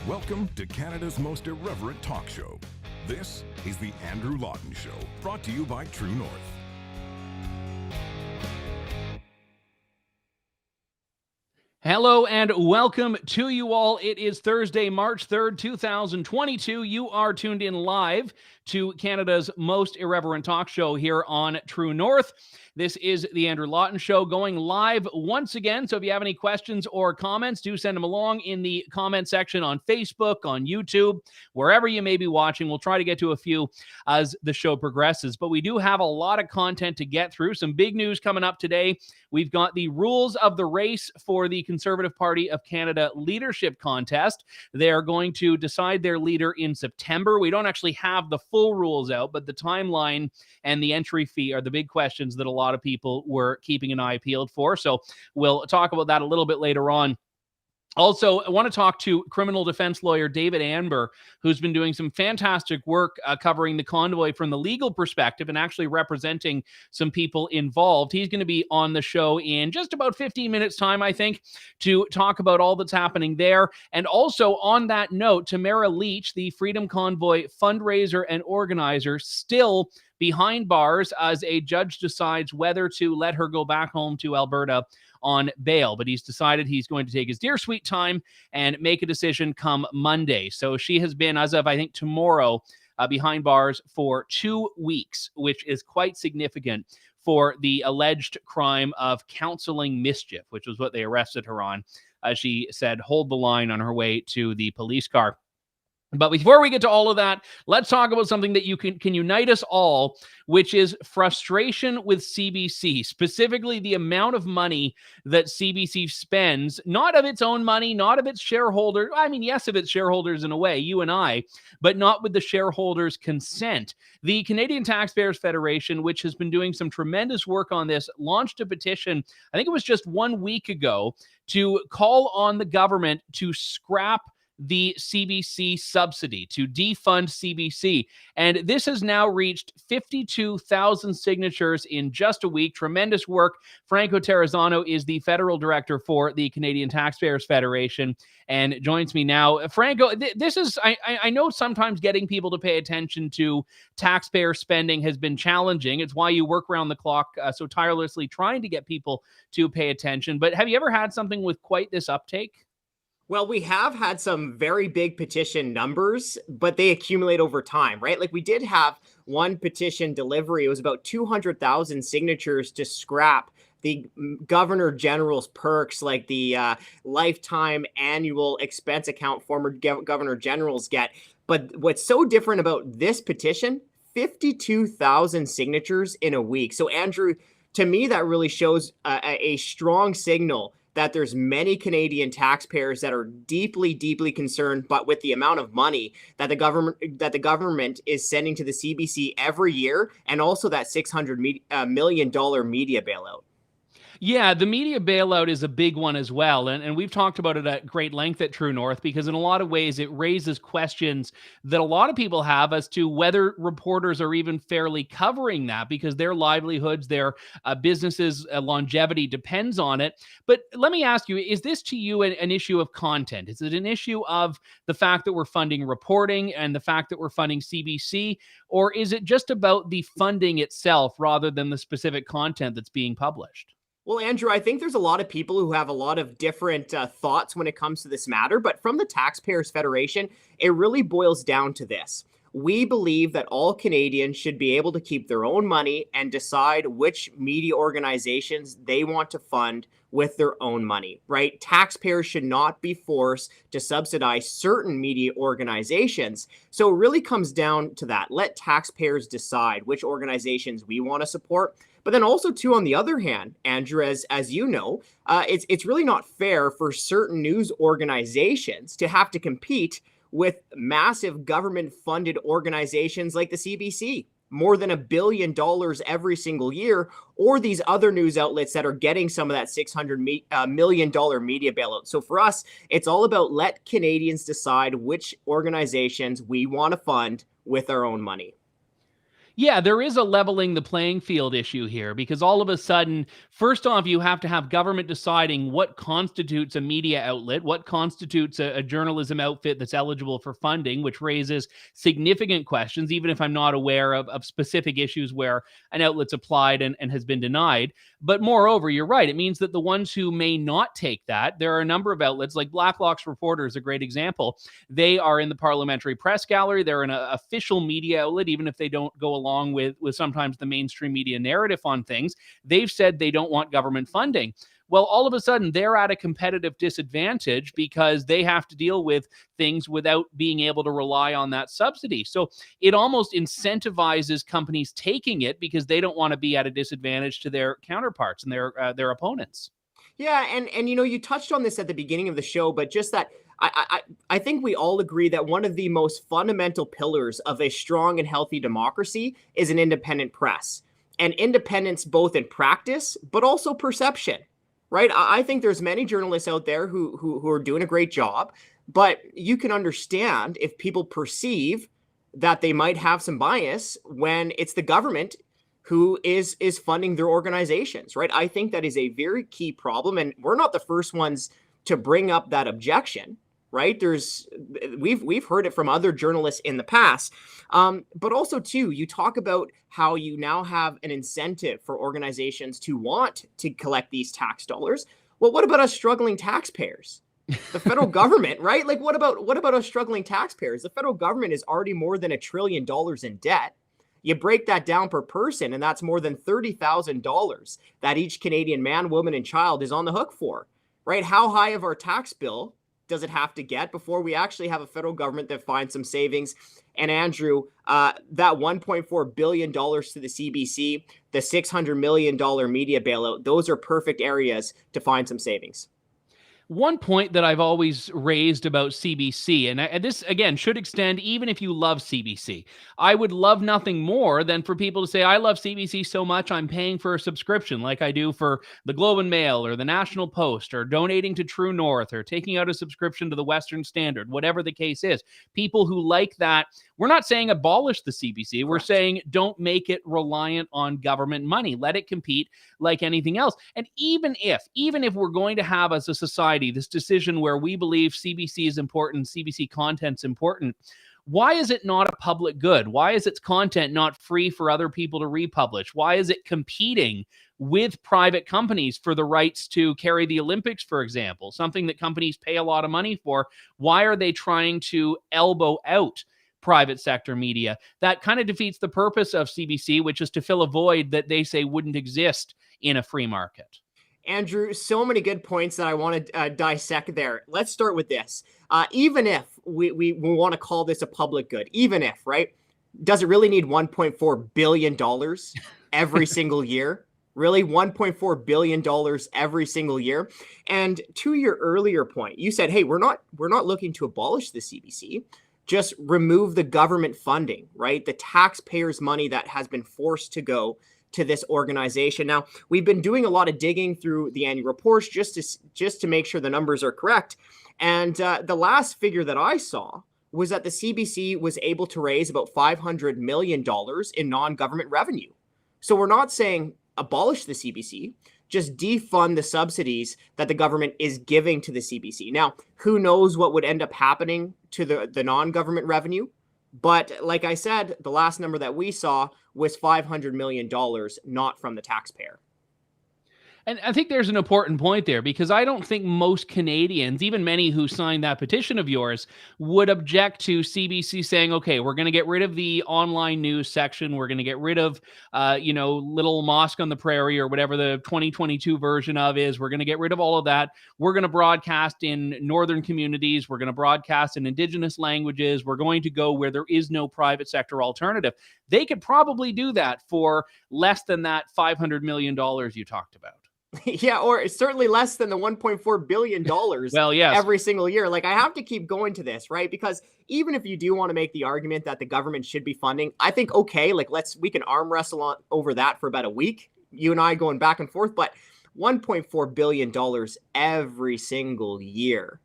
Welcome to Canada's most irreverent talk show. This is the Andrew Lawton Show, brought to you by True North. Hello and welcome to you all. It is Thursday, March 3rd, 2022. You are tuned in live to Canada's most irreverent talk show here on True North. This is the Andrew Lawton Show going live once again. So if you have any questions or comments, do send them along in the comment section on Facebook, on YouTube, wherever you may be watching. We'll try to get to a few as the show progresses. But we do have a lot of content to get through. Some big news coming up today. We've got the rules of the race for the Conservative Party of Canada leadership contest. They're going to decide their leader in September. We don't actually have the full rules out, but the timeline and the entry fee are the big questions that a lot of people were keeping an eye peeled for. So we'll talk about that a little bit later on. Also, I want to talk to criminal defense lawyer David Anber, who's been doing some fantastic work covering the convoy from the legal perspective and actually representing some people involved. He's going to be on the show in just about 15 minutes time, I think, to talk about all that's happening there. And also on that note, Tamara Lich, the Freedom Convoy fundraiser and organizer, still behind bars as a judge decides whether to let her go back home to Alberta on bail, but he's decided he's going to take his dear sweet time and make a decision come Monday. So she has been, as of I think tomorrow, behind bars for 2 weeks, which is quite significant for the alleged crime of counseling mischief, which was what they arrested her on. She said, hold the line on her way to the police car. But before we get to all of that, let's talk about something that you can unite us all, which is frustration with CBC, specifically the amount of money that CBC spends, not of its own money, not of its shareholders. I mean, yes, of its shareholders in a way, you and I, but not with the shareholders' consent. The Canadian Taxpayers Federation, which has been doing some tremendous work on this, launched a petition, I think it was just 1 week ago, to call on the government to scrap the CBC subsidy, to defund CBC. And this has now reached 52,000 signatures in just a week. Tremendous work. Franco Terrazzano is the federal director for the Canadian Taxpayers Federation and joins me now. Franco, this is, I know sometimes getting people to pay attention to taxpayer spending has been challenging. It's why you work around the clock so tirelessly trying to get people to pay attention. But have you ever had something with quite this uptake? Well, we have had some very big petition numbers, but they accumulate over time, right? Like we did have one petition delivery. It was about 200,000 signatures to scrap the Governor General's perks, like the lifetime annual expense account former Governor Generals get. But what's so different about this petition, 52,000 signatures in a week. So Andrew, to me, that really shows a strong signal that there's many Canadian taxpayers that are deeply, deeply concerned, but with the amount of money that the government is sending to the CBC every year, and also that $600 million media bailout. Yeah, the media bailout is a big one as well. And we've talked about it at great length at True North, because in a lot of ways it raises questions that a lot of people have as to whether reporters are even fairly covering that, because their livelihoods, their businesses' longevity depends on it. But let me ask you, is this to you an issue of content? Is it an issue of the fact that we're funding reporting and the fact that we're funding CBC? Or is it just about the funding itself rather than the specific content that's being published? Well, Andrew, I think there's a lot of people who have a lot of different thoughts when it comes to this matter, but from the Taxpayers Federation, it really boils down to this. We believe that all Canadians should be able to keep their own money and decide which media organizations they want to fund with their own money, right? Taxpayers should not be forced to subsidize certain media organizations. So it really comes down to that. Let taxpayers decide which organizations we want to support. But then also, too, on the other hand, Andrew, as you know, it's really not fair for certain news organizations to have to compete with massive government-funded organizations like the CBC, more than $1 billion every single year, or these other news outlets that are getting some of that $600 million media bailout. So for us, it's all about let Canadians decide which organizations we want to fund with our own money. Yeah, there is a leveling the playing field issue here because all of a sudden, first off, you have to have government deciding what constitutes a media outlet, what constitutes a journalism outfit that's eligible for funding, which raises significant questions, even if I'm not aware of specific issues where an outlet's applied and has been denied. But moreover, you're right. It means that the ones who may not take that, there are a number of outlets, like Blacklock's Reporter is a great example. They are in the parliamentary press gallery. They're an official media outlet, even if they don't go along with sometimes the mainstream media narrative on things. They've said they don't want government funding. Well, all of a sudden, they're at a competitive disadvantage because they have to deal with things without being able to rely on that subsidy. So it almost incentivizes companies taking it because they don't want to be at a disadvantage to their counterparts and their opponents. Yeah, and you touched on this at the beginning of the show, but just that I think we all agree that one of the most fundamental pillars of a strong and healthy democracy is an independent press, and independence both in practice but also perception. Right? I think there's many journalists out there who are doing a great job, but you can understand if people perceive that they might have some bias when it's the government who is funding their organizations, right? I think that is a very key problem, and we're not the first ones to bring up that objection, right? We've heard it from other journalists in the past, but also too, you talk about how you now have an incentive for organizations to want to collect these tax dollars. Well, what about us struggling taxpayers? The federal government, right? Like, what about us struggling taxpayers? The federal government is already more than $1 trillion in debt. You break that down per person, and that's more than $30,000 that each Canadian man, woman, and child is on the hook for, right? How high of our tax bill does it have to get before we actually have a federal government that finds some savings? And Andrew, that $1.4 billion to the CBC, the $600 million media bailout, those are perfect areas to find some savings. One point that I've always raised about CBC, and this, again, should extend even if you love CBC. I would love nothing more than for people to say, I love CBC so much, I'm paying for a subscription like I do for the Globe and Mail or the National Post, or donating to True North, or taking out a subscription to the Western Standard, whatever the case is. People who like that, we're not saying abolish the CBC. We're saying don't make it reliant on government money. Let it compete like anything else. And even if we're going to have as a society this decision where we believe CBC is important, CBC content's important, why is it not a public good? Why is its content not free for other people to republish? Why is it competing with private companies for the rights to carry the Olympics, for example, something that companies pay a lot of money for? Why are they trying to elbow out private sector media? That kind of defeats the purpose of CBC, which is to fill a void that they say wouldn't exist in a free market. Andrew, so many good points that I want to dissect there. Let's start with this. Even if we want to call this a public good, even if, right, does it really need $1.4 billion every single year? Really, $1.4 billion every single year? And to your earlier point, you said, hey, we're not looking to abolish the CBC. Just remove the government funding, right? The taxpayers' money that has been forced to go to this organization. Now, we've been doing a lot of digging through the annual reports just to make sure the numbers are correct. And the last figure that I saw was that the CBC was able to raise about $500 million in non-government revenue. So we're not saying abolish the CBC, just defund the subsidies that the government is giving to the CBC. Now, who knows what would end up happening to the non-government revenue? But like I said, the last number that we saw was $500 million, not from the taxpayer. And I think there's an important point there, because I don't think most Canadians, even many who signed that petition of yours, would object to CBC saying, okay, we're going to get rid of the online news section. We're going to get rid of, Little Mosque on the Prairie or whatever the 2022 version of is. We're going to get rid of all of that. We're going to broadcast in northern communities. We're going to broadcast in Indigenous languages. We're going to go where there is no private sector alternative. They could probably do that for less than that $500 million you talked about. Yeah, or certainly less than the $1.4 billion well, yes, every single year. Like, I have to keep going to this, right? Because even if you do want to make the argument that the government should be funding, I think, okay, like we can arm wrestle over that for about a week, you and I going back and forth, but $1.4 billion every single year.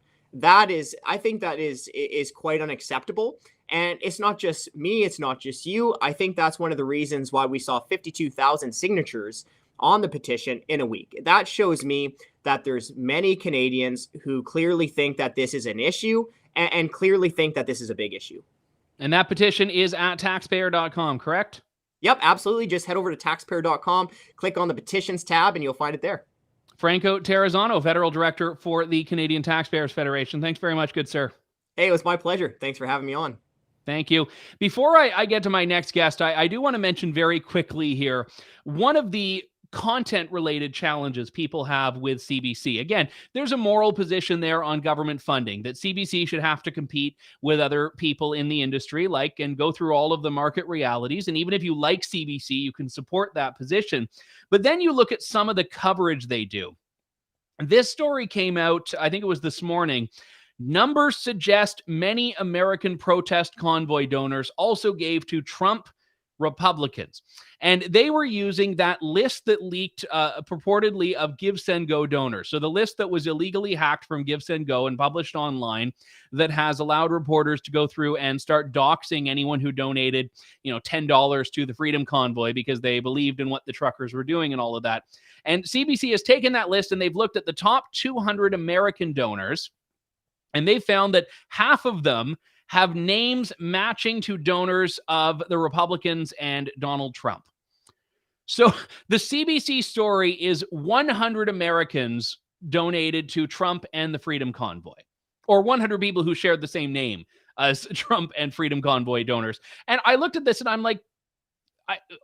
I think that is quite unacceptable. And it's not just me, it's not just you. I think that's one of the reasons why we saw 52,000 signatures on the petition in a week. That shows me that there's many Canadians who clearly think that this is an issue and clearly think that this is a big issue. And that petition is at taxpayer.com, correct? Yep, absolutely. Just head over to taxpayer.com, click on the petitions tab, and you'll find it there. Franco Terrazzano, Federal Director for the Canadian Taxpayers Federation. Thanks very much, good sir. Hey, it was my pleasure. Thanks for having me on. Thank you. Before I get to my next guest, I do want to mention very quickly here, one of the content-related challenges people have with CBC. Again, there's a moral position there on government funding that CBC should have to compete with other people in the industry, and go through all of the market realities. And even if you like CBC, you can support that position. But then you look at some of the coverage they do. This story came out, I think it was this morning. Numbers suggest many American protest convoy donors also gave to Trump Republicans. And they were using that list that leaked purportedly of Give, Send, Go donors. So the list that was illegally hacked from Give, Send, Go and published online that has allowed reporters to go through and start doxing anyone who donated, $10 to the Freedom Convoy because they believed in what the truckers were doing and all of that. And CBC has taken that list and they've looked at the top 200 American donors, and they found that half of them have names matching to donors of the Republicans and Donald Trump. So the CBC story is 100 Americans donated to Trump and the Freedom Convoy, or 100 people who shared the same name as Trump and Freedom Convoy donors. And I looked at this and I'm like,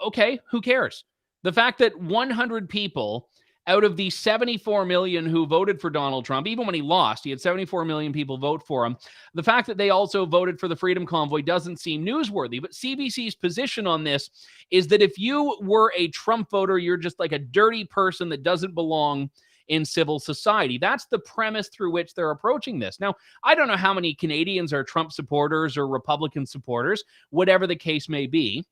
okay, who cares? The fact that 100 people out of the 74 million who voted for Donald Trump, even when he lost, he had 74 million people vote for him. The fact that they also voted for the Freedom Convoy doesn't seem newsworthy. But CBC's position on this is that if you were a Trump voter, you're just like a dirty person that doesn't belong in civil society. That's the premise through which they're approaching this. Now, I don't know how many Canadians are Trump supporters or Republican supporters, whatever the case may be.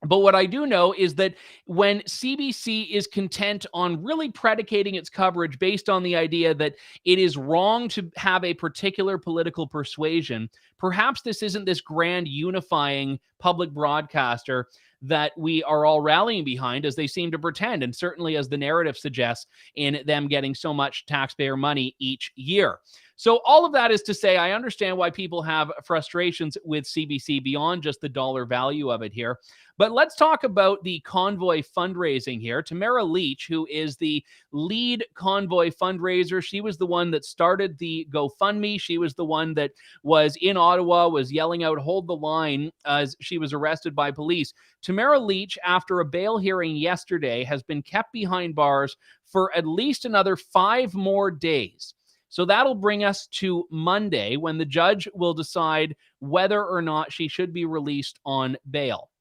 But what I do know is that when CBC is content on really predicating its coverage based on the idea that it is wrong to have a particular political persuasion, perhaps this isn't this grand unifying public broadcaster that we are all rallying behind, as they seem to pretend, and certainly as the narrative suggests in them getting so much taxpayer money each year. So all of that is to say, I understand why people have frustrations with CBC beyond just the dollar value of it here. But let's talk about the Convoy fundraising here. Tamara Lich, who is the lead Convoy fundraiser, she was the one that started the GoFundMe. She was the one that was in Ottawa, was yelling out, "Hold the line," as she was arrested by police. Tamara Lich, after a bail hearing yesterday, has been kept behind bars for at least another 5 more days. So that'll bring us to Monday, when the judge will decide whether or not she should be released on bail.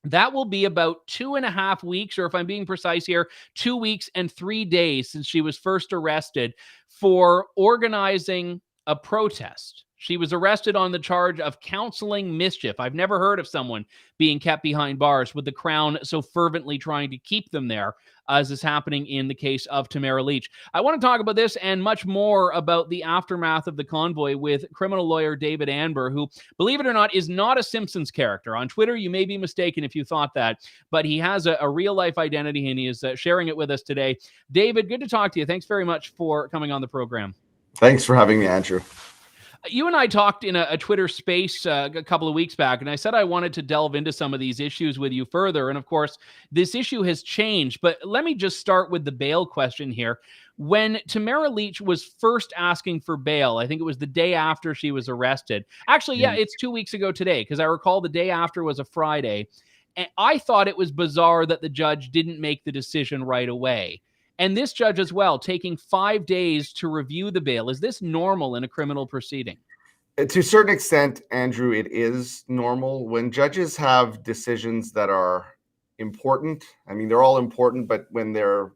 That will be about 2.5 weeks, or if I'm being precise here, 2 weeks and 3 days since she was first arrested for organizing a protest. She was arrested on the charge of counseling mischief. I've never heard of someone being kept behind bars with the Crown so fervently trying to keep them there, as is happening in the case of Tamara Lich. I want to talk about this and much more about the aftermath of the convoy with criminal lawyer David Anber, who, believe it or not, is not a Simpsons character. On Twitter, you may be mistaken if you thought that, but he has a real-life identity, and he is sharing it with us today. David, good to talk to you. Thanks very much for coming on the program. Thanks for having me, Andrew. You and I talked in a Twitter space a couple of weeks back, and I said I wanted to delve into some of these issues with you further. And of course, this issue has changed. But let me just start with the bail question here. When Tamara Lich was first asking for bail, I think it was the day after she was arrested. Actually, yeah, it's 2 weeks ago today, because I recall the day after was a Friday. And I thought it was bizarre that the judge didn't make the decision right away. And this judge as well, taking 5 days to review the bail. Is this normal in a criminal proceeding? To a certain extent, Andrew, it is normal. When judges have decisions that are important, I mean, they're all important, but when they're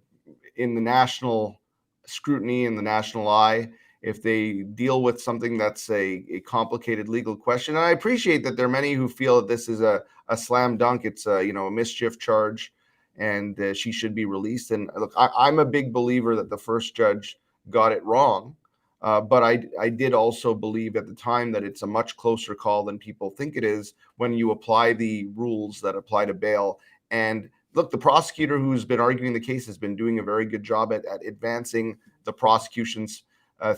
in the national scrutiny and the national eye, if they deal with something that's a complicated legal question, and I appreciate that there are many who feel that this is a slam dunk. It's a mischief charge, and she should be released. And look, I'm a big believer that the first judge got it wrong. But I did also believe at the time that it's a much closer call than people think it is when you apply the rules that apply to bail. And look, the prosecutor who's been arguing the case has been doing a very good job at advancing the prosecution's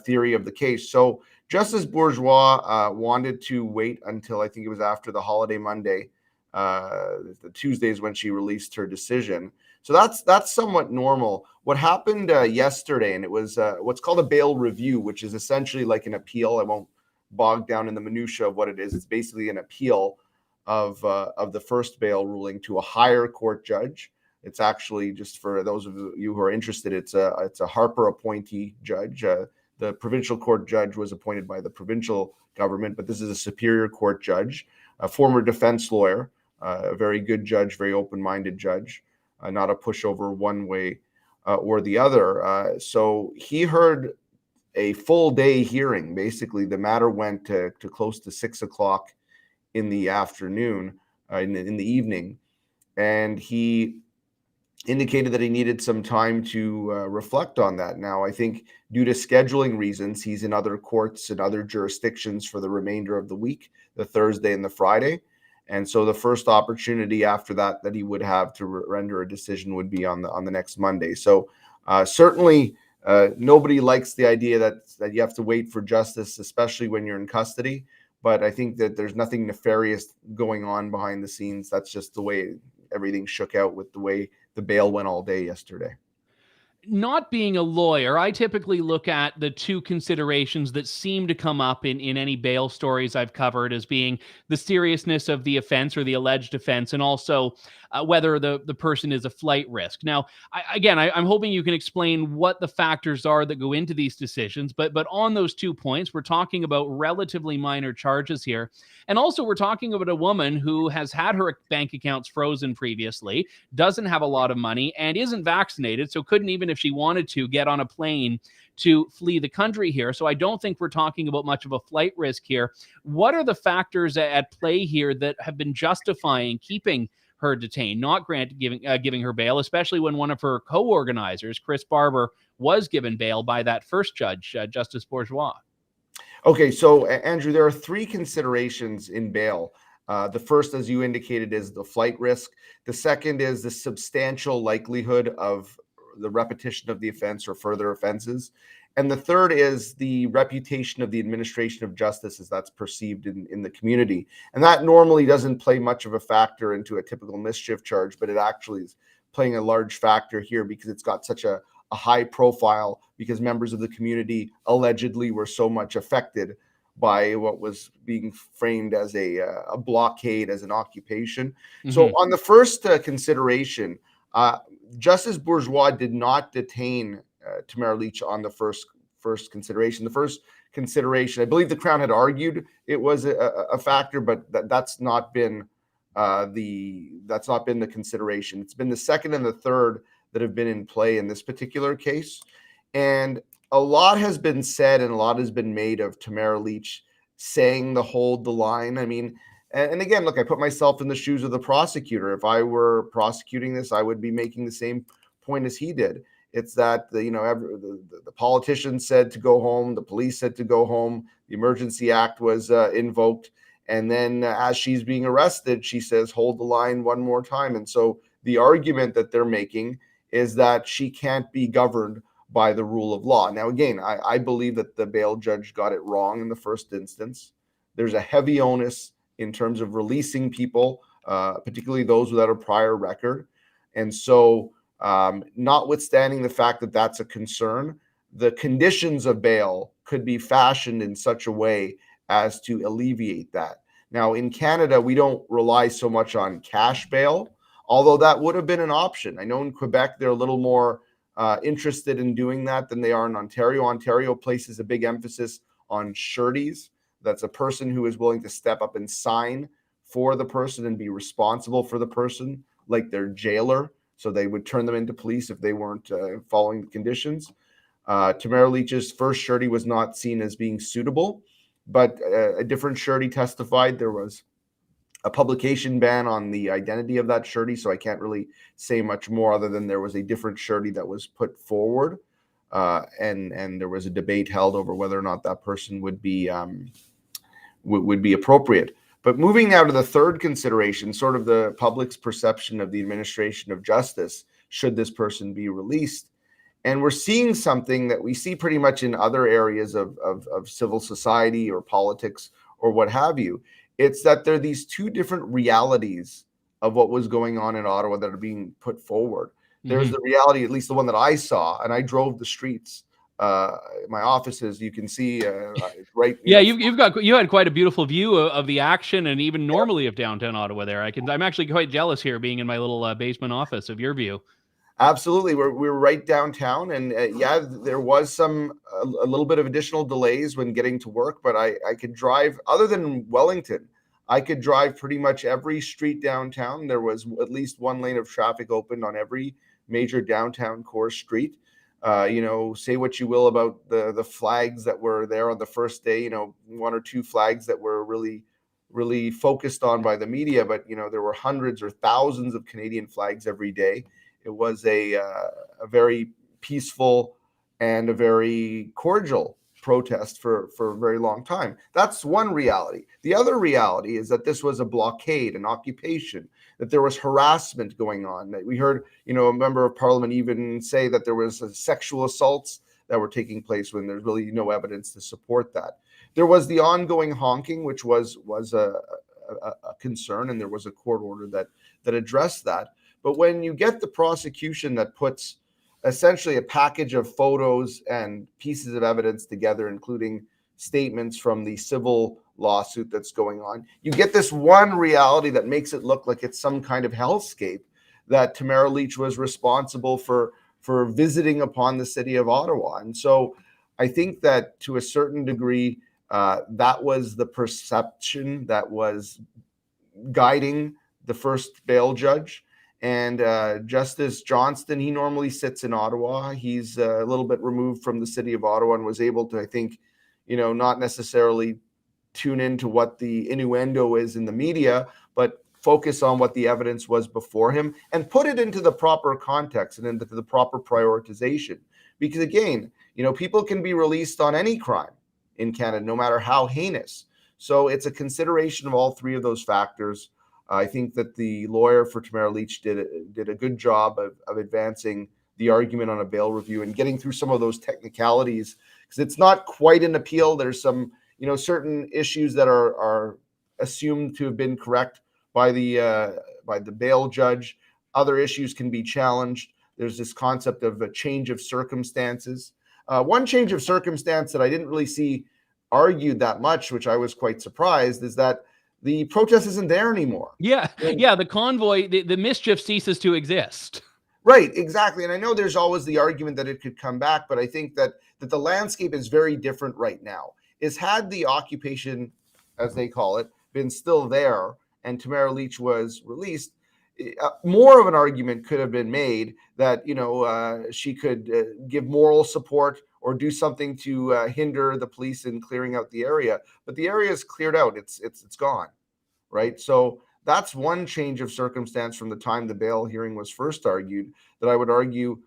theory of the case. So Justice Bourgeois wanted to wait until I think it was after the holiday Monday, the Tuesdays when she released her decision. So that's somewhat normal. What happened yesterday, and it was what's called a bail review, which is essentially like an appeal. I won't bog down in the minutia of what it is. It's basically an appeal of the first bail ruling to a higher court judge. It's actually, just for those of you who are interested, it's a Harper appointee judge. The provincial court judge was appointed by the provincial government, but this is a superior court judge, a former defense lawyer, a very good judge, very open-minded judge, not a pushover one way or the other. So he heard a full day hearing. Basically, the matter went to close to 6 o'clock in the afternoon, in the evening, and he indicated that he needed some time to reflect on that. Now, I think due to scheduling reasons, he's in other courts and other jurisdictions for the remainder of the week, the Thursday and the Friday. And so the first opportunity after that he would have to render a decision would be on the next Monday. So certainly nobody likes the idea that you have to wait for justice, especially when you're in custody. But I think that there's nothing nefarious going on behind the scenes. That's just the way everything shook out with the way the bail went all day yesterday. Not being a lawyer, I typically look at the two considerations that seem to come up in any bail stories I've covered as being the seriousness of the offense or the alleged offense, and also whether the person is a flight risk. Now, I'm hoping you can explain what the factors are that go into these decisions, but on those 2 points, we're talking about relatively minor charges here. And also we're talking about a woman who has had her bank accounts frozen previously, doesn't have a lot of money, and isn't vaccinated, so couldn't even, if she wanted to, get on a plane to flee the country here. So I don't think we're talking about much of a flight risk here. What are the factors at play here that have been justifying keeping her detained, not giving her bail, especially when one of her co-organizers, Chris Barber, was given bail by that first judge, Justice Bourgeois? Okay, so Andrew, there are 3 considerations in bail. The first, as you indicated, is the flight risk. The second is the substantial likelihood of the repetition of the offense or further offenses. And the third is the reputation of the administration of justice as that's perceived in the community. And that normally doesn't play much of a factor into a typical mischief charge, but it actually is playing a large factor here because it's got such a high profile, because members of the community allegedly were so much affected by what was being framed as a blockade, as an occupation. Mm-hmm. So on the first consideration, Justice Bourgeois did not detain Tamara Lich on the first consideration. The first consideration, I believe the Crown had argued it was a factor, but that's not been the consideration. It's been the second and the third that have been in play in this particular case. And a lot has been said and a lot has been made of Tamara Lich saying the hold the line. I mean, and again, look, I put myself in the shoes of the prosecutor. If I were prosecuting this, I would be making the same point as he did. It's that the politicians said to go home, the police said to go home, the Emergency Act was invoked, and then as she's being arrested, she says, hold the line one more time. And so the argument that they're making is that she can't be governed by the rule of law. Now, again, I believe that the bail judge got it wrong in the first instance. There's a heavy onus in terms of releasing people, particularly those without a prior record. And so notwithstanding the fact that that's a concern, the conditions of bail could be fashioned in such a way as to alleviate that. Now, in Canada, we don't rely so much on cash bail, although that would have been an option. I know in Quebec, they're a little more interested in doing that than they are in Ontario. Ontario places a big emphasis on sureties. That's a person who is willing to step up and sign for the person and be responsible for the person, like their jailer. So they would turn them into police if they weren't following the conditions. Tamara Lich's first surety was not seen as being suitable, but a different surety testified. There was a publication ban on the identity of that surety, so I can't really say much more other than there was a different surety that was put forward. and there was a debate held over whether or not that person would be appropriate. But moving now to the third consideration, sort of the public's perception of the administration of justice, should this person be released? And we're seeing something that we see pretty much in other areas of civil society or politics or what have you. It's that there are these two different realities of what was going on in Ottawa that are being put forward. There's the reality, at least the one that I saw, and I drove the streets. My offices, you can see right. Yeah, you had quite a beautiful view of the action, and even normally of downtown Ottawa. There, I'm actually quite jealous here, being in my little basement office, of your view. Absolutely, we're right downtown, and yeah, there was a little bit of additional delays when getting to work, but I could drive, other than Wellington, I could drive pretty much every street downtown. There was at least one lane of traffic open on every major downtown core street. Say what you will about the flags that were there on the first day, one or two flags that were really, really focused on by the media, but there were hundreds or thousands of Canadian flags every day. It was a very peaceful and a very cordial protest for a very long time. That's one reality. The other reality is that this was a blockade, an occupation, that there was harassment going on. That we heard, a member of parliament even say that there was sexual assaults that were taking place when there's really no evidence to support that. There was the ongoing honking, which was a concern, and there was a court order that addressed that. But when you get the prosecution that puts essentially a package of photos and pieces of evidence together, including statements from the civil lawsuit that's going on, you get this one reality that makes it look like it's some kind of hellscape, that Tamara Lich was responsible for visiting upon the city of Ottawa. And so I think that to a certain degree, that was the perception that was guiding the first bail judge. And Justice Johnston, he normally sits in Ottawa. He's a little bit removed from the city of Ottawa and was able to, I think, not necessarily tune into what the innuendo is in the media, but focus on what the evidence was before him and put it into the proper context and into the proper prioritization. Because again, people can be released on any crime in Canada, no matter how heinous. So it's a consideration of all three of those factors. I think that the lawyer for Tamara Lich did a good job of advancing the argument on a bail review and getting through some of those technicalities, because it's not quite an appeal. There's some, certain issues that are assumed to have been correct by the bail judge. Other issues can be challenged. There's this concept of a change of circumstances. One change of circumstance that I didn't really see argued that much, which I was quite surprised, is that the protest isn't there anymore. Yeah. The convoy, the mischief ceases to exist. Right, exactly. And I know there's always the argument that it could come back, but I think that the landscape is very different right now. Had the occupation, as they call it, been still there and Tamara Lich was released, more of an argument could have been made that, she could give moral support or do something to hinder the police in clearing out the area. But the area is cleared out. It's gone, right? So that's one change of circumstance from the time the bail hearing was first argued that I would argue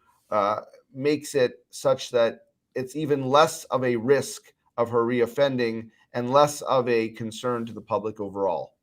makes it such that it's even less of a risk of her reoffending and less of a concern to the public overall.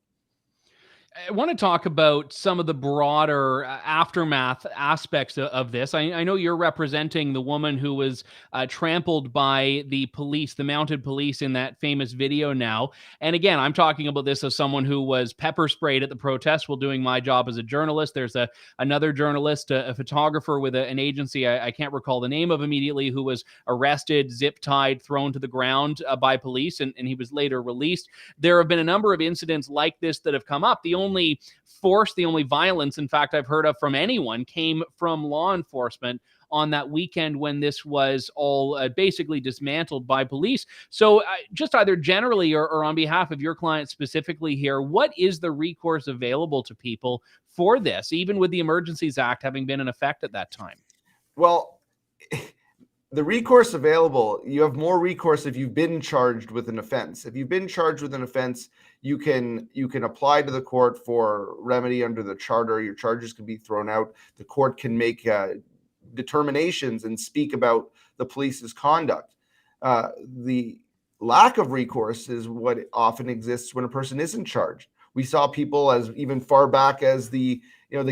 I want to talk about some of the broader aftermath aspects of this. I know you're representing the woman who was trampled by the police, the mounted police, in that famous video now. And again, I'm talking about this as someone who was pepper sprayed at the protest while doing my job as a journalist. There's another journalist, a photographer with an agency I can't recall the name of immediately, who was arrested, zip-tied, thrown to the ground by police, and he was later released. There have been a number of incidents like this that have come up. The only force, the only violence, in fact, I've heard of from anyone came from law enforcement on that weekend when this was all basically dismantled by police. So just either generally or on behalf of your client specifically here, what is the recourse available to people for this, even with the Emergencies Act having been in effect at that time? Well, the recourse available, you have more recourse if you've been charged with an offense. If you've been charged with an offense, you can apply to the court for remedy under the charter. Your charges can be thrown out. The court can make determinations and speak about the police's conduct. The lack of recourse is what often exists when a person isn't charged. We saw people as even far back as the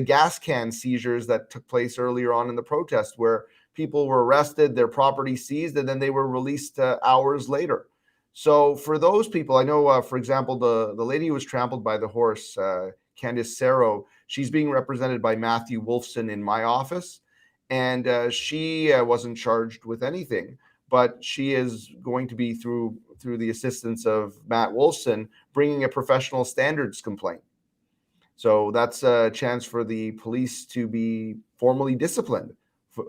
gas can seizures that took place earlier on in the protest, where people were arrested, their property seized, and then they were released hours later. So for those people, I know, for example, the lady who was trampled by the horse, Candice Serro, she's being represented by Matthew Wolfson in my office, and she wasn't charged with anything. But she is going to be, through the assistance of Matt Wolfson, bringing a professional standards complaint. So that's a chance for the police to be formally disciplined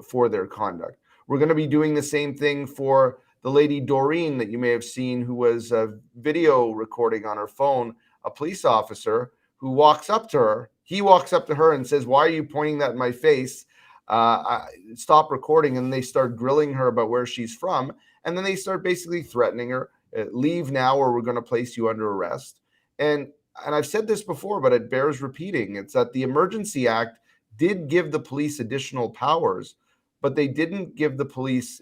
for their conduct. We're going to be doing the same thing for the lady Doreen that you may have seen, who was video recording on her phone a police officer who walks up to her. He walks up to her and says, "Why are you pointing that in my face? Stop recording." And they start grilling her about where she's from, and then they start basically threatening her, "Leave now or we're going to place you under arrest." And I've said this before, but it bears repeating. It's that the Emergency Act did give the police additional powers, but it didn't give the police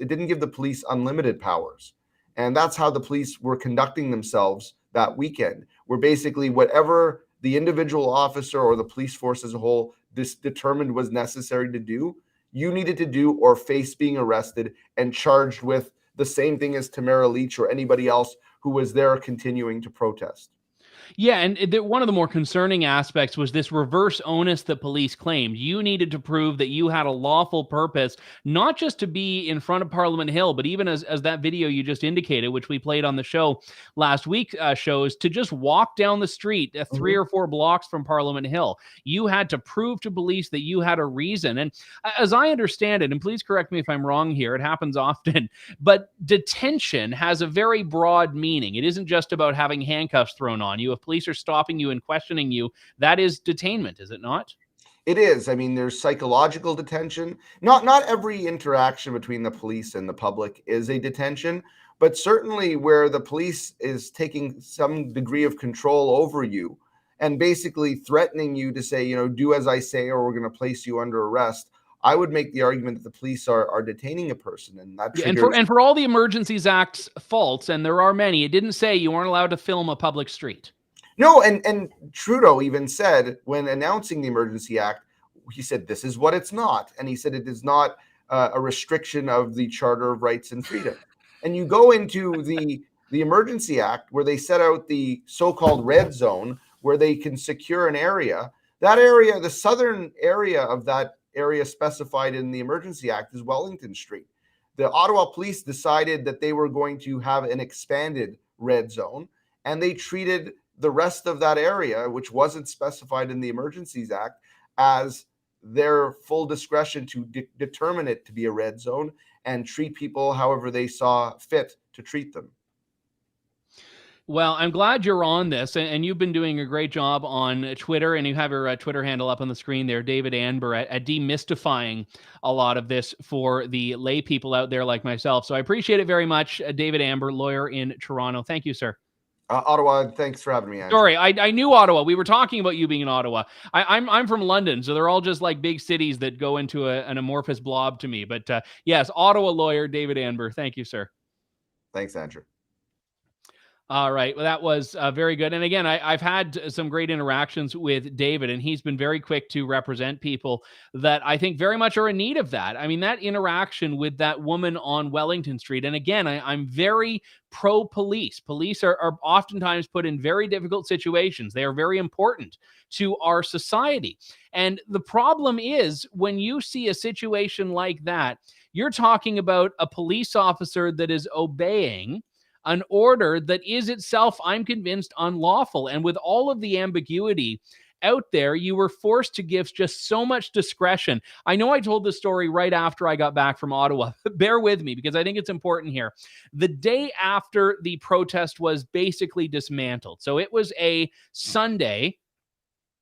unlimited powers. And that's how the police were conducting themselves that weekend, where basically whatever the individual officer or the police force as a whole determined was necessary to do, you needed to do or face being arrested and charged with the same thing as Tamara Lich or anybody else who was there continuing to protest. Yeah, and one of the more concerning aspects was this reverse onus that police claimed. You needed to prove that you had a lawful purpose, not just to be in front of Parliament Hill, but even as that video you just indicated, which we played on the show last week, shows, to just walk down the street 3 or 4 blocks from Parliament Hill. You had to prove to police that you had a reason. And as I understand it, and please correct me if I'm wrong here, it happens often, but detention has a very broad meaning. It isn't just about having handcuffs thrown on you. If police are stopping you and questioning you, that is detainment, is it not? It is. I mean, there's psychological detention. Not every interaction between the police and the public is a detention, but certainly where the police is taking some degree of control over you and basically threatening you to say, do as I say, or we're going to place you under arrest. I would make the argument that the police are detaining a person, and that triggers... and for all the Emergencies Act's faults, and there are many, it didn't say you weren't allowed to film a public street. No, and Trudeau even said when announcing the Emergency Act, he said this is what it's not, and he said it is not a restriction of the Charter of Rights and Freedom. And you go into the Emergency Act where they set out the so-called red zone where they can secure an area. That area, the southern area of that area specified in the Emergency Act, is Wellington Street. The Ottawa police decided that they were going to have an expanded red zone, and they treated the rest of that area, which wasn't specified in the Emergencies Act, as their full discretion to determine it to be a red zone and treat people however they saw fit to treat them. Well, I'm glad you're on this, and you've been doing a great job on Twitter, and you have your Twitter handle up on the screen there, David Anber, at demystifying a lot of this for the lay people out there like myself. So I appreciate it very much. David Anber, lawyer in Toronto. Thank you, sir. Ottawa, thanks for having me, Andrew. Sorry, I knew Ottawa. We were talking about you being in Ottawa. I'm from London, so they're all just like big cities that go into an amorphous blob to me. But yes, Ottawa lawyer David Anber. Thank you, sir. Thanks, Andrew. All right. Well, that was very good. And again, I've had some great interactions with David, and he's been very quick to represent people that I think very much are in need of that. I mean, that interaction with that woman on Wellington Street. And again, I'm very pro-police. Police are oftentimes put in very difficult situations. They are very important to our society. And the problem is when you see a situation like that, you're talking about a police officer that is obeying an order that is itself, I'm convinced, unlawful. And with all of the ambiguity out there, you were forced to give just so much discretion. I know I told this story right after I got back from Ottawa. Bear with me because I think it's important here. The day after the protest was basically dismantled. So it was a Sunday,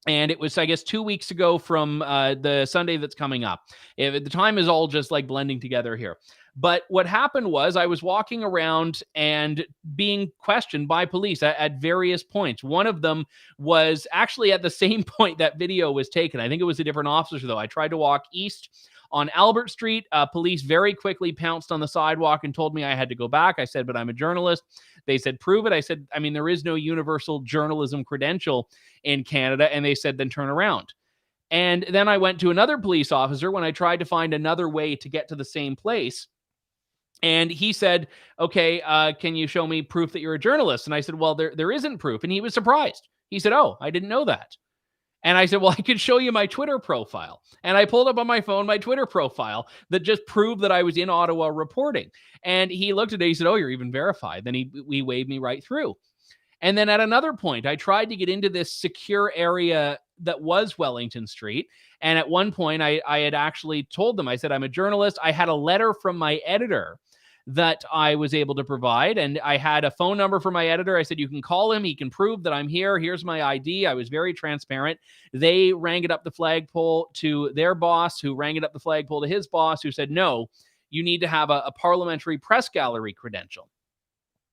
and it was, I guess, 2 weeks ago from the Sunday that's coming up. The time is all just like blending together here. But what happened was I was walking around and being questioned by police at various points. One of them was actually at the same point that video was taken. I think it was a different officer, though. I tried to walk east on Albert Street. Police very quickly pounced on the sidewalk and told me I had to go back. I said, but I'm a journalist. They said, prove it. I said, I mean, there is no universal journalism credential in Canada. And they said, then turn around. And then I went to another police officer when I tried to find another way to get to the same place. And he said, okay, can you show me proof that you're a journalist? And I said, well, there isn't proof. And he was surprised. He said, oh, I didn't know that. And I said, well, I could show you my Twitter profile. And I pulled up on my phone my Twitter profile that just proved that I was in Ottawa reporting. And he looked at it. He said, oh, you're even verified. Then he waved me right through. And then at another point, I tried to get into this secure area that was Wellington Street. And at one point, I had actually told them, I said, I'm a journalist. I had a letter from my editor that I was able to provide. And I had a phone number for my editor. I said, you can call him. He can prove that I'm here. Here's my ID. I was very transparent. They rang it up the flagpole to their boss, who rang it up the flagpole to his boss, who said, no, you need to have a parliamentary press gallery credential,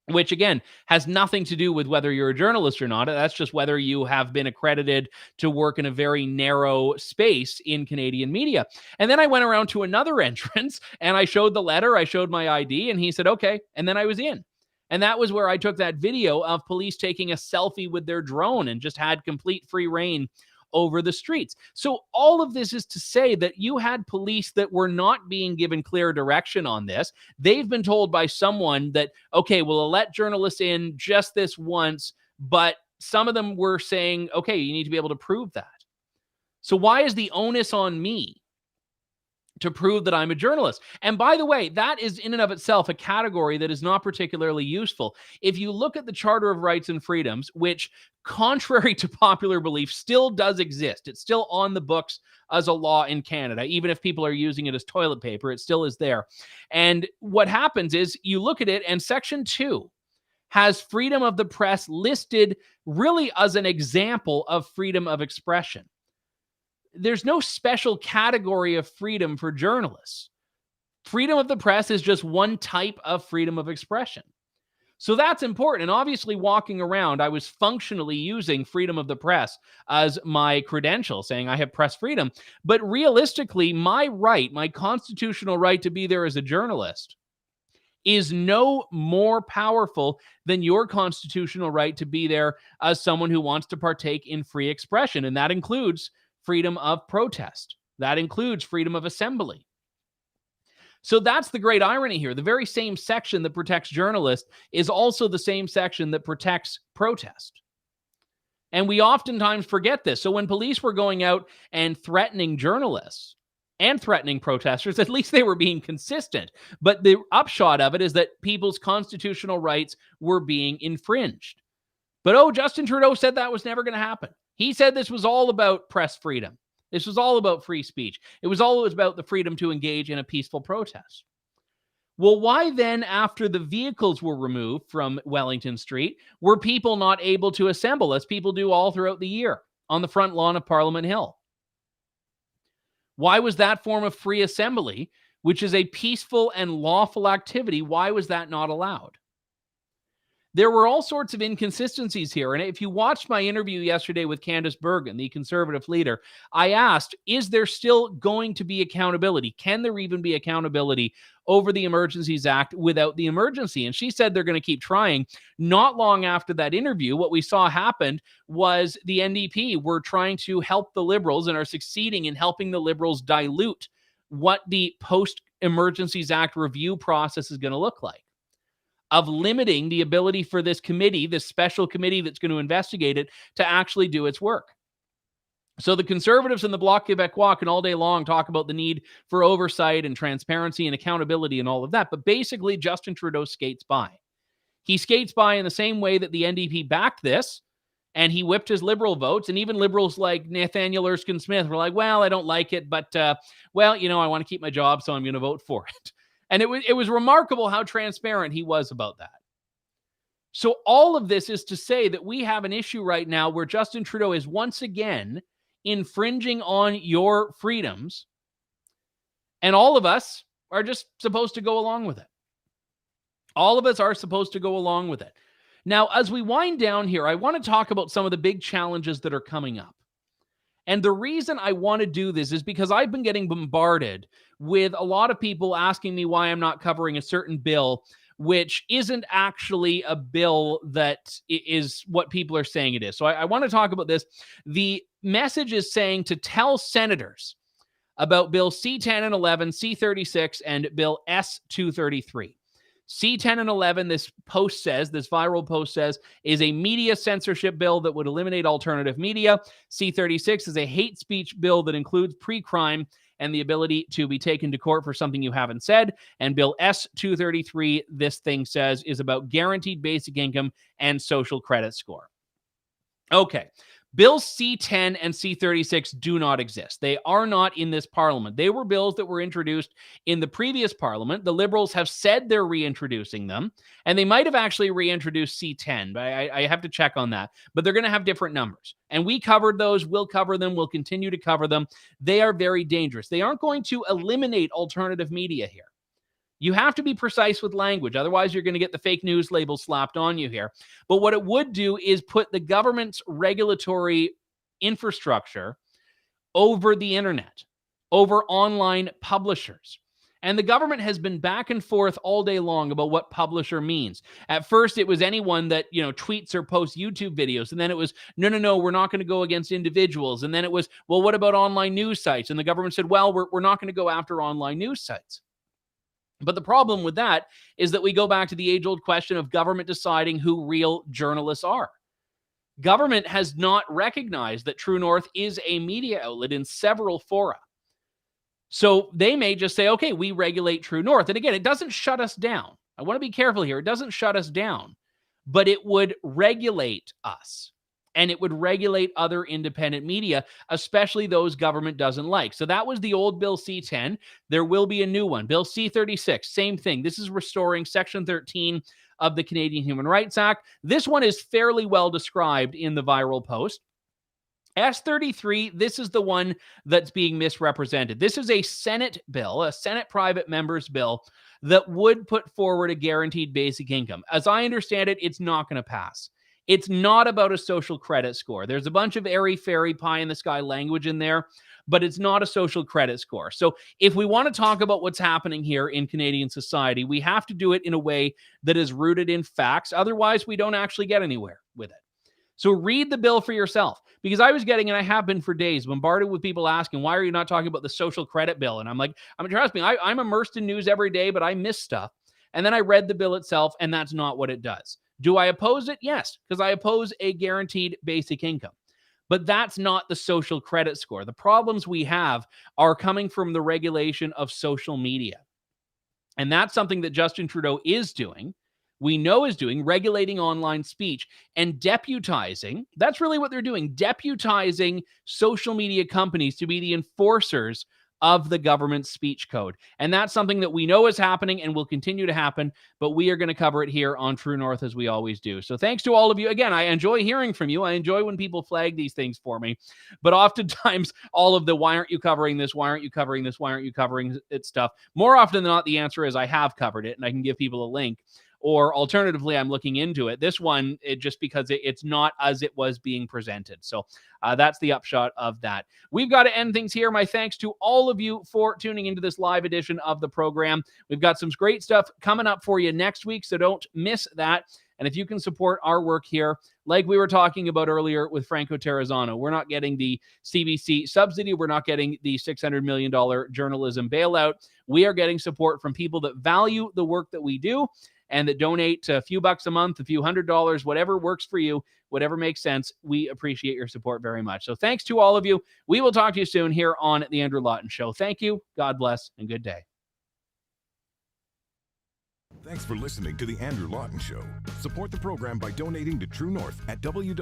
which again has nothing to do with whether you're a journalist or not. That's just whether you have been accredited to work in a very narrow space in Canadian media. And then I went around to another entrance and I showed the letter, I showed my ID, and he said, okay. And then I was in. And that was where I took that video of police taking a selfie with their drone and just had complete free reign over the streets. So all of this is to say that you had police that were not being given clear direction on this. They've been told by someone that, okay, we'll let journalists in just this once, but some of them were saying, okay, you need to be able to prove that. So why is the onus on me to prove that I'm a journalist? And by the way, that is in and of itself a category that is not particularly useful. If you look at the Charter of Rights and Freedoms, which, contrary to popular belief, still does exist. It's still on the books as a law in Canada. Even if people are using it as toilet paper, it still is there. And what happens is you look at it, and Section 2 has freedom of the press listed really as an example of freedom of expression. There's no special category of freedom for journalists. Freedom of the press is just one type of freedom of expression. So that's important. And obviously, walking around, I was functionally using freedom of the press as my credential, saying I have press freedom. But realistically, my right, my constitutional right to be there as a journalist, is no more powerful than your constitutional right to be there as someone who wants to partake in free expression. And that includes freedom of protest. That includes freedom of assembly. So that's the great irony here. The very same section that protects journalists is also the same section that protects protest. And we oftentimes forget this. So when police were going out and threatening journalists and threatening protesters, at least they were being consistent. But the upshot of it is that people's constitutional rights were being infringed. But Justin Trudeau said that was never going to happen. He said this was all about press freedom. This was all about free speech. It was always about the freedom to engage in a peaceful protest. Well, why then, after the vehicles were removed from Wellington Street, were people not able to assemble, as people do all throughout the year, on the front lawn of Parliament Hill? Why was that form of free assembly, which is a peaceful and lawful activity, why was that not allowed? There were all sorts of inconsistencies here. And if you watched my interview yesterday with Candice Bergen, the Conservative leader, I asked, is there still going to be accountability? Can there even be accountability over the Emergencies Act without the emergency? And she said they're going to keep trying. Not long after that interview, what we saw happened was the NDP were trying to help the Liberals and are succeeding in helping the Liberals dilute what the post-Emergencies Act review process is going to look like, of limiting the ability for this committee, this special committee that's going to investigate it, to actually do its work. So the Conservatives and the Bloc Québécois can all day long talk about the need for oversight and transparency and accountability and all of that. But basically, Justin Trudeau skates by. He skates by in the same way that the NDP backed this, and he whipped his Liberal votes. And even Liberals like Nathaniel Erskine-Smith were like, well, I don't like it, but, I want to keep my job, so I'm going to vote for it. And it was remarkable how transparent he was about that. So all of this is to say that we have an issue right now where Justin Trudeau is once again infringing on your freedoms, and all of us are just supposed to go along with it. All of us are supposed to go along with it. Now, as we wind down here, I want to talk about some of the big challenges that are coming up. And the reason I want to do this is because I've been getting bombarded with a lot of people asking me why I'm not covering a certain bill, which isn't actually a bill that is what people are saying it is. So I want to talk about this. The message is saying to tell senators about Bill C-10 and 11, C-36, and Bill S-233. C-10 and 11, this viral post says, is a media censorship bill that would eliminate alternative media. C-36 is a hate speech bill that includes pre-crime and the ability to be taken to court for something you haven't said. And Bill S-233, this thing says, is about guaranteed basic income and social credit score. Okay. Bills C-10 and C-36 do not exist. They are not in this parliament. They were bills that were introduced in the previous parliament. The Liberals have said they're reintroducing them, and they might have actually reintroduced C-10, but I have to check on that. But they're going to have different numbers. And we covered those. We'll cover them. We'll continue to cover them. They are very dangerous. They aren't going to eliminate alternative media here. You have to be precise with language. Otherwise, you're going to get the fake news label slapped on you here. But what it would do is put the government's regulatory infrastructure over the internet, over online publishers. And the government has been back and forth all day long about what publisher means. At first, it was anyone that, tweets or posts YouTube videos. And then it was, no, we're not going to go against individuals. And then it was, well, what about online news sites? And the government said, well, we're not going to go after online news sites. But the problem with that is that we go back to the age-old question of government deciding who real journalists are. Government has not recognized that True North is a media outlet in several fora. So they may just say, okay, we regulate True North. And again, it doesn't shut us down. I want to be careful here. It doesn't shut us down, but it would regulate us. And it would regulate other independent media, especially those government doesn't like. So that was the old Bill C-10. There will be a new one. Bill C-36, same thing. This is restoring Section 13 of the Canadian Human Rights Act. This one is fairly well described in the viral post. S-33, this is the one that's being misrepresented. This is a Senate bill, a Senate private member's bill that would put forward a guaranteed basic income. As I understand it, it's not going to pass. It's not about a social credit score. There's a bunch of airy-fairy pie-in-the-sky language in there, but it's not a social credit score. So if we want to talk about what's happening here in Canadian society, we have to do it in a way that is rooted in facts. Otherwise, we don't actually get anywhere with it. So read the bill for yourself, because I was getting, and I have been for days, bombarded with people asking, why are you not talking about the social credit bill? And I'm like, trust me, I'm immersed in news every day, but I miss stuff. And then I read the bill itself, and that's not what it does. Do I oppose it? Yes, because I oppose a guaranteed basic income. But that's not the social credit score. The problems we have are coming from the regulation of social media. And that's something that Justin Trudeau is doing, we know is doing, regulating online speech and deputizing. That's really what they're doing, deputizing social media companies to be the enforcers of the government speech code. And that's something that we know is happening and will continue to happen, but we are going to cover it here on True North as we always do. So thanks to all of you. Again, I enjoy hearing from you. I enjoy when people flag these things for me, but oftentimes all of the why aren't you covering this? Why aren't you covering this? Why aren't you covering it stuff? More often than not, the answer is I have covered it and I can give people a link. Or alternatively, I'm looking into it. This one, just because it's not as it was being presented. So that's the upshot of that. We've got to end things here. My thanks to all of you for tuning into this live edition of the program. We've got some great stuff coming up for you next week, so don't miss that. And if you can support our work here, like we were talking about earlier with Franco Terrazzano, we're not getting the CBC subsidy. We're not getting the $600 million journalism bailout. We are getting support from people that value the work that we do and that donate a few bucks a month, a few $100s, whatever works for you, whatever makes sense. We appreciate your support very much. So thanks to all of you. We will talk to you soon here on The Andrew Lawton Show. Thank you. God bless and good day. Thanks for listening to The Andrew Lawton Show. Support the program by donating to True North at www.tnc.news.